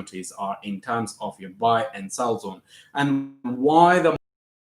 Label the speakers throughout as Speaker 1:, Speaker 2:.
Speaker 1: opportunities are in terms of your buy and sell zone, and why the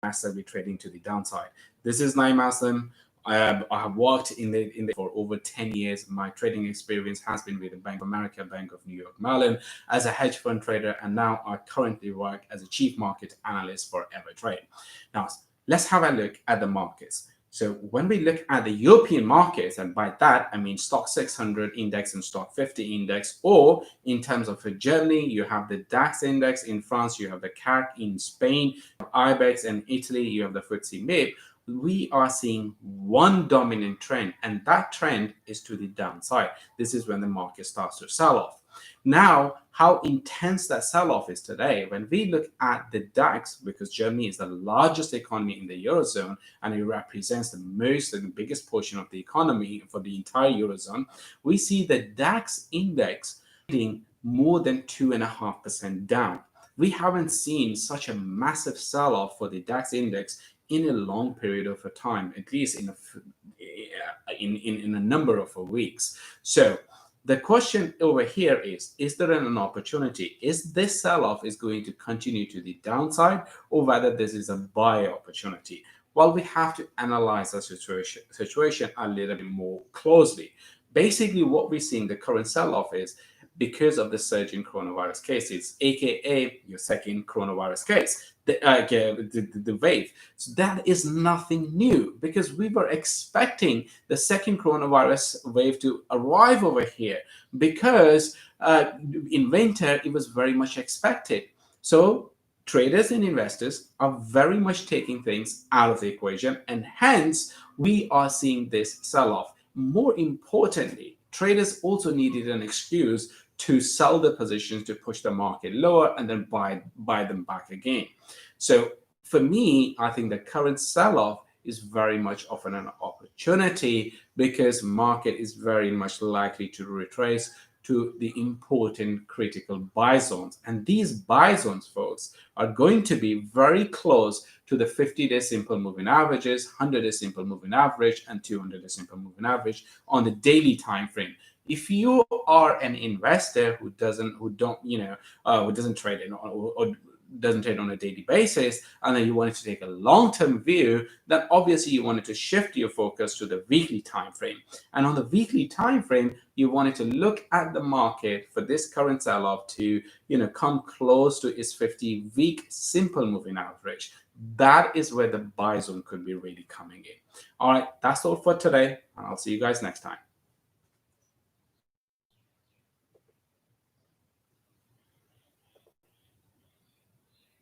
Speaker 1: massively trading to the downside. This is Naeem Aslam. I have worked in the for over 10 years. My trading experience has been with the Bank of America, Bank of New York Mellon as a hedge fund trader, and now I currently work as a chief market analyst for Evertrade. Now, let's have a look at the markets. So when we look at the European markets, and by that I mean Stock 600 index and Stock 50 index, or in terms of Germany, you have the DAX index. In France, you have the CAC. In Spain, IBEX. And Italy, you have the FTSE MIB. We are seeing one dominant trend, and that trend is to the downside. This is when the market starts to sell off. Now, how intense that sell-off is today, when we look at the DAX, because Germany is the largest economy in the Eurozone and it represents the most and the biggest portion of the economy for the entire Eurozone, we see the DAX index being more than 2.5% down. We haven't seen such a massive sell-off for the DAX index in a long period of time, at least in a number of weeks. So the question over here is there an opportunity? Is this sell-off is going to continue to the downside, or whether this is a buy opportunity? Well, we have to analyze the situation a little bit more closely. Basically, what we're seeing the current sell-off is because of the surge in coronavirus cases, aka your second coronavirus case, the wave. So that is nothing new, because we were expecting the second coronavirus wave to arrive over here, because in winter it was very much expected. So traders and investors are very much taking things out of the equation, and hence we are seeing this sell-off. More importantly, traders also needed an excuse to sell the positions to push the market lower and then buy them back again. So for me, I think the current sell-off is very much of an opportunity, because market is very much likely to retrace to the important critical buy zones. And these buy zones, folks, are going to be very close to the 50-day simple moving averages, 100-day simple moving average, and 200-day simple moving average on the daily time frame. If you are an investor who doesn't trade or doesn't trade on a daily basis, and then you wanted to take a long-term view, then obviously you wanted to shift your focus to the weekly time frame. And on the weekly time frame, you wanted to look at the market for this current sell-off to come close to its 50-week simple moving average. That is where the buy zone could be really coming in. All right, that's all for today, and I'll see you guys next time.